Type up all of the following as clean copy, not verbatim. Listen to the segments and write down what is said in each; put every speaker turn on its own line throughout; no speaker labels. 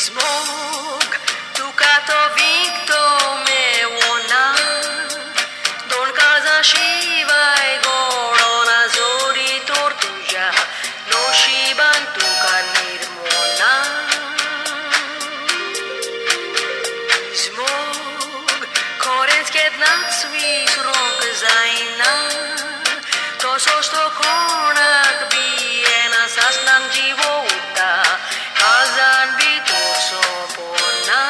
Smog, tucato victo me ona, don calza shivai gorona zori tortuja, no shiban tucan nirmona. Smog, korensket natsvis ronk zaina, to sosto konak biena sasnang jivo uta, kazan bito sopona.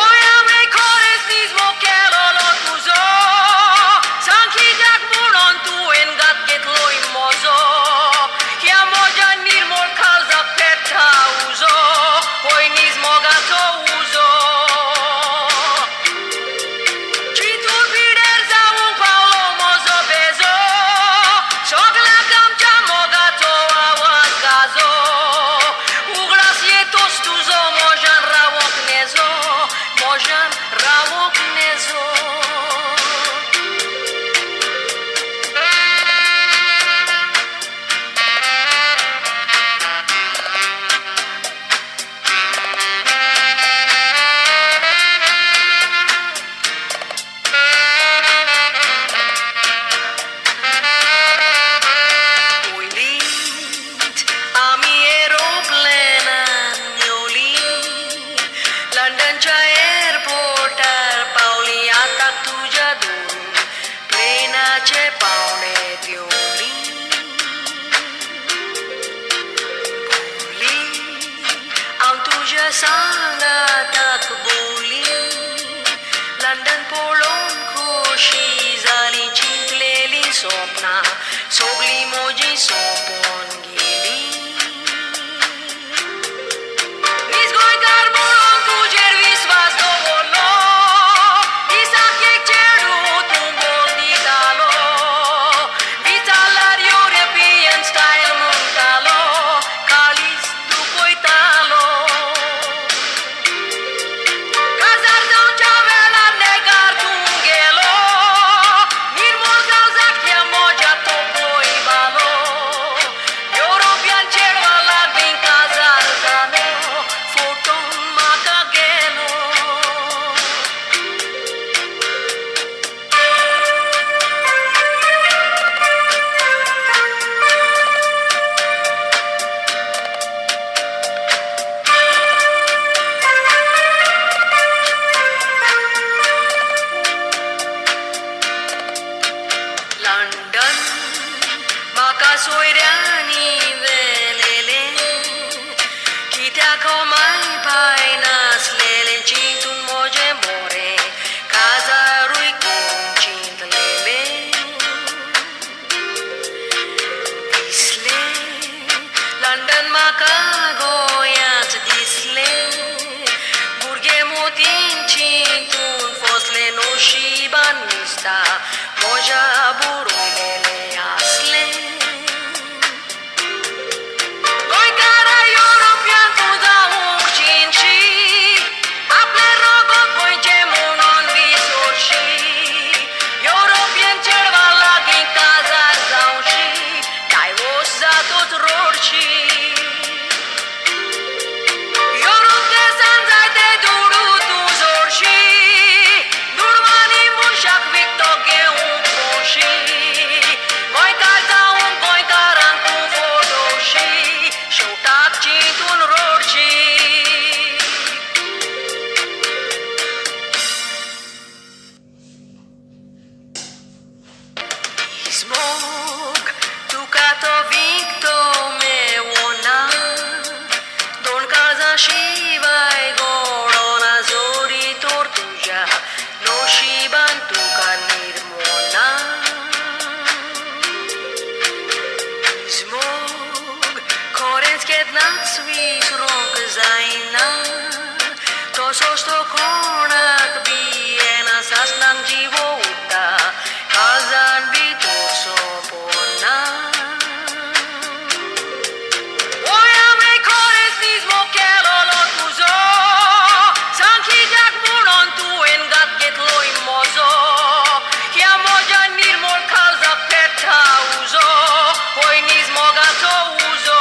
Oya me kores nismo kelo lo tuzo, sanki jak munon tu engat get lo imozo, kia moja nirmol kalza peta uzo, oi nismo gato uzo. Citur bider za un paulo mozo bezo, sogla gamcha mogato awaz gazo, ugras yetos tuzo mojan ravok nezo, mojan ravok nezo. Oilit, ami aeroplanan neolit, London च्या एअरपोर्टार पावली आता तुझ्या दोन प्लेनाचे पावणे देवली. भोवली हांव तुझ्या सांगाताक बोली, लंडन पळोवन खोशी जाली चिंतलेली स्वप्नां सोगली मोजी सोंपोन गेली. नीज गोंयकार म्हणून तुजेर विस्वास दवरलो, दिसाक एक चेडू तूं बोल दितालो, विचारल्यार युरोपियन स्टायल म्हणटालो, काळीज तूं पळयतालो. काजार जावच्या वेळार नेगार तूं गेलो, निर्मळ काळजाक ह्या मोज्या तो पळयबालो. युरोपियन चेडवा लागीं काजार जालो, फोटोन म्हाका गेलो. लंडन म्हाका सोयऱ्यांनी व्हेलेले, कित्याक हो माय बाय नासलेले, चिंतून मोजें मोरें काजारूय कोण चिंतलेले. दिसले लंडन म्हाका गोंयांत दिसले, भुरगे मोतीन चिंतून फसले, नशिबान दिसता मोज्या बुडयलेले आसले. गोंयकारा युरोपियन तूं जावूंक चिंतशी, आपले रगत गोंयचे म्हणून विसरशी. युरोपियन चेडवा लागीं काजार जावशी, डायवोर्स जातूच रडशी. युरोप देशान जायते दुडू तूं जोडशी, दुडवानी मनशाक विकतो घेवूंक पोवशी. गोंयकार जावून गोंयकारांक तूं फोडोवशी, शेवटाक चिंतून रडशी. Smog, tucato victo me ona, don calza shivai gorona zori tortuja, no shiban tucan nirmona. Smog, korensket natsvis ronk zaina, to sosto konak biena sasnang jivo uta, kazan bito sopona. Oya me kores nismo kelo lo tuzo, sanki jak munon tu engat get lo imozo, kia moja nirmol kalza peta uzo, oi nismo gato uzo.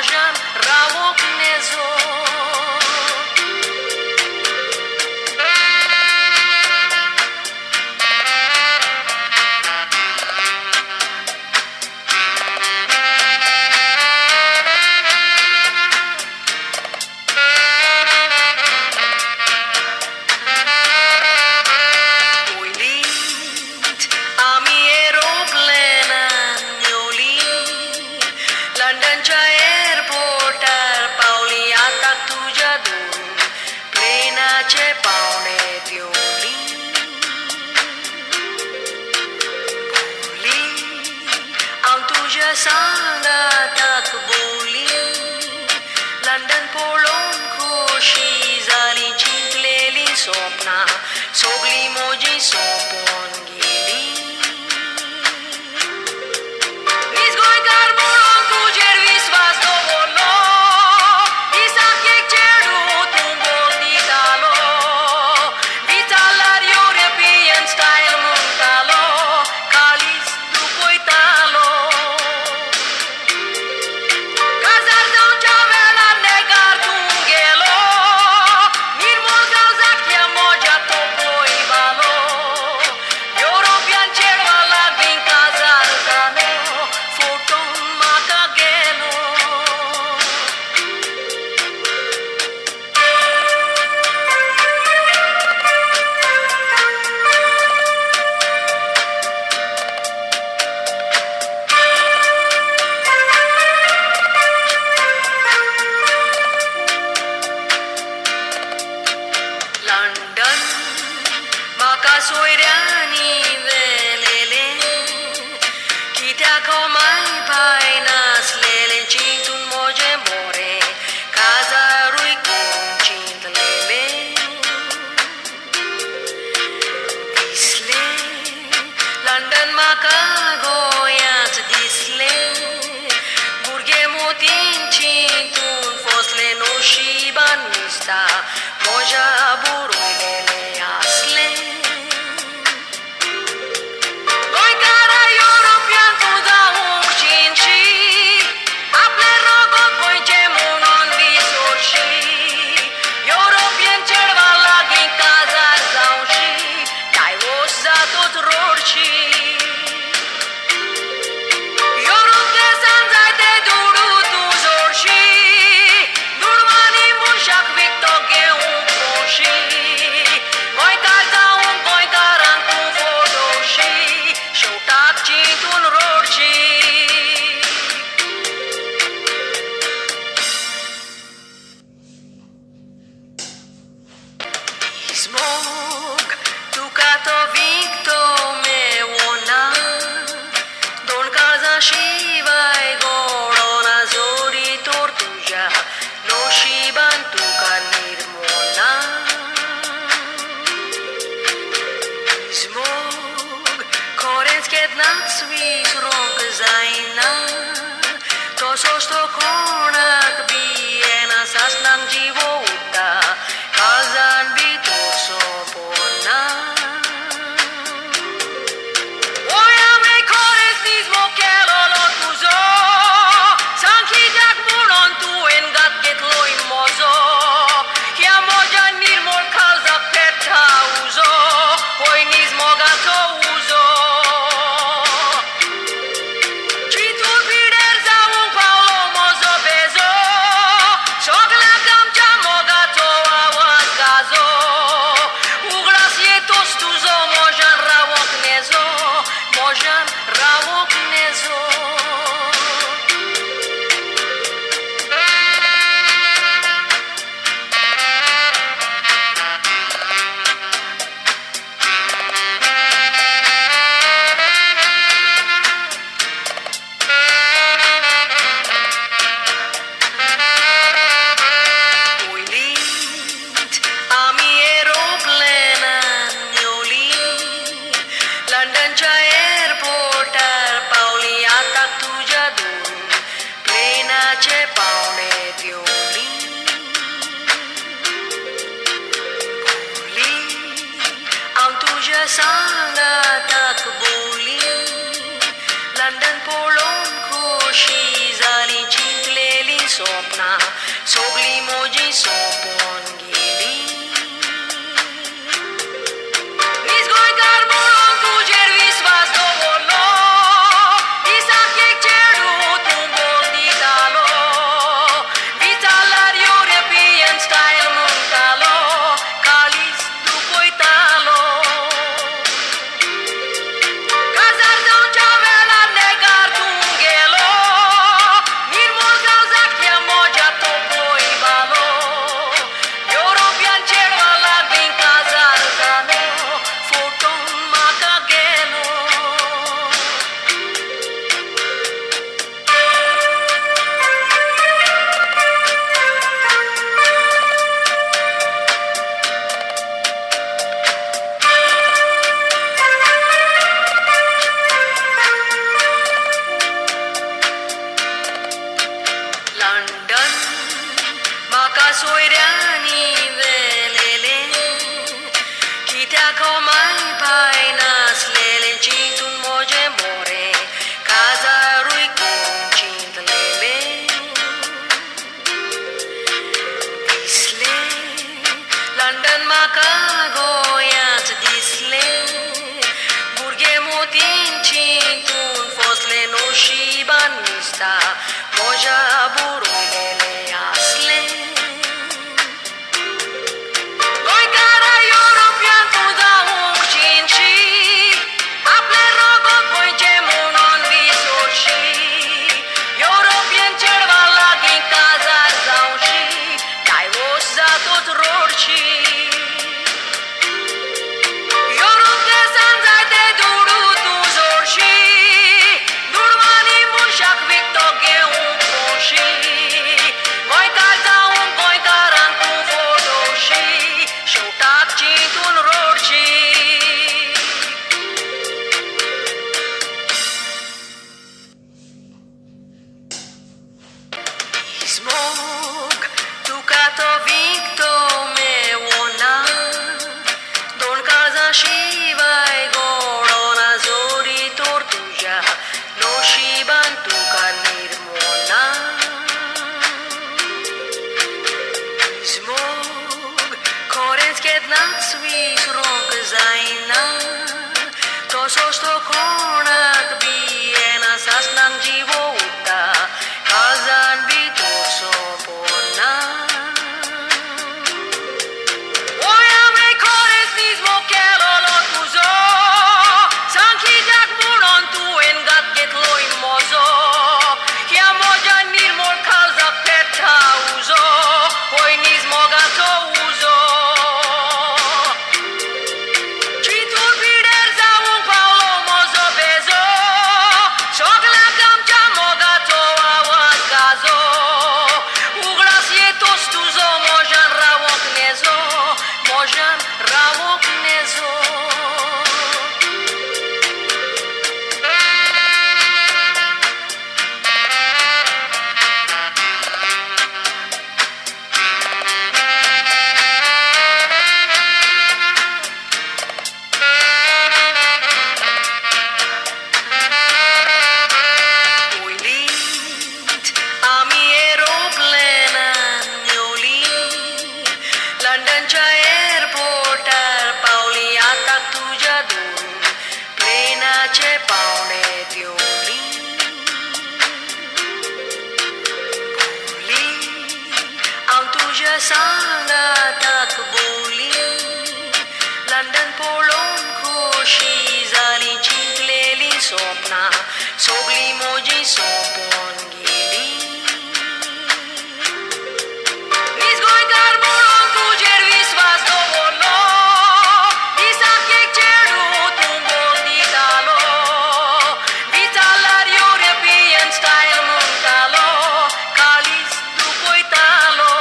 mojan ravok nezo. लंडनच्या एअरपोर्टार पावली आता तुझ्या दोन प्लेनाचे पावणे देवली बोली हांव तुझ्या सांगाताक बोली लंडन पळोवन खोशी जाली जिंकलेली स्वप्नां सगळी म्हजी सोंपोन गेली लंडन म्हाका सोयऱ्यांनी व्हेलेले कित्याक माय बाय नासलेले चिंतून म्हजें बरें काजारूय कोण चिंतलेले दिसले लंडन म्हाका गोंयांत दिसले भुरगे मोतीन चिंतून फसले नशिबान दिसता म्हज्या बुडयलेले आसले गोंयकारा युरोपियन तूं जावंक चिंतशी आपले रगत गोंयचे म्हणून विसरशी युरोपियन चेडवा लागीं काजार जावशी डायवोर्स जातूच रडशी युरोप देशान जायते दुडू तूं जोडशी दुडवानी मनशाक विकतो घेवंक खोशी स्वप्ना सगळी म्हजी सोंपोन गेली मीच गोंयकार म्हणून तुजेर विस्वास दवरलो दिसाक एक चेडू तूं बोल दितालो विचारल्यार युरोपियन स्टायल म्हणटालो काळीज तूं पळयतालो काजार जावच्या वेळार नेगार तूं गेलो निर्मळ काळजाक ह्या म्हज्या तो पळयतालो युरोपियन चेडवा लागीं काजार जालो फोटोन म्हाका गेलो लंडन म्हाका सोयऱ्यांनी व्हेलेले कित्याक हो माय बाय नासलेले चिंतून म्हजें बरें काजारूय करून चिंतलेले दिसले लंडन म्हाका गोंयांच दिसले भुरगे मोतीन चिंतून फसले नशिबान दिसता म्हज्या बुडयलेले आसले गोंयकारा युरोपियन तूं जावंक चिंतशी आपले रगत गोंयचे म्हणून विसरशी युरोपियन चेडवा लागीं काजार जावशी डायवोर्स जातोच रोडशी युरोप देशान जायते दुडू तूं जोडशी दुडवानी मनशाक विकतो घेवंक पोवशी गोंयकार जावंक गोंयकारांक तूं फोडोवशी शेवटाक चिंतून रोडशी Smoke, तुका तो विकतो मेवना दोन काळजां शिवाय गोडोना जोरी तोर तुज्या नशिबान तुका निर्मोना Smoke, खरेंच केन्नाच विसरूंक जायना तसोच तो कोणाक बी येना सासणांक जिवो उरता काळजान बी तो सोंपोना Oj, हांवें खरेंच निजमो केलोलो तुजो सांग कित्याक म्हणून तुवें घात घेतलोय म्हजो ह्या म्हज्या निर्मळ काळजाक पेट्टा उजो होय निजमोगाचो उजो चिंतून पिडेर जावंक पावलो म्हजो बेजो सगळ्याक आमच्या मोगाचो आवाज गाजो उगडास येतोच तुजो म्हज्यान रावंक नेजो म्हज्यान रावंक नेजो पयलींच आमी एरोप्लेनान येवली लंडनच्या एअरपोर्टार पावली आतां तुज्या दोन प्लेनाचे पावणे देवली भोवली हांव तुज्या सांगाताक भोवली लंडन पळोवन खोशी जाली चिंतलेली स्वप्नां सगळी म्हजी सोंपोन गेली मीच गोंयकार म्हणून तुजेर विस्वास दवरलो दिसाक एक चेडू तूं बोल दितालो विचारल्यार युरोपियन स्टायल म्हणटालो काळीज तूं पळयतालो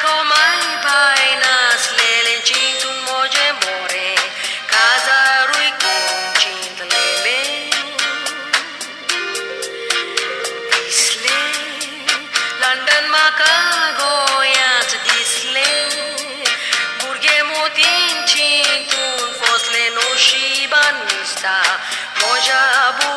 Kao mai pai naslele cintun moje more Casa rui cum cintlele Disle London Chicago yat disle Burge motin cintun fosle no și ban mista Moja bu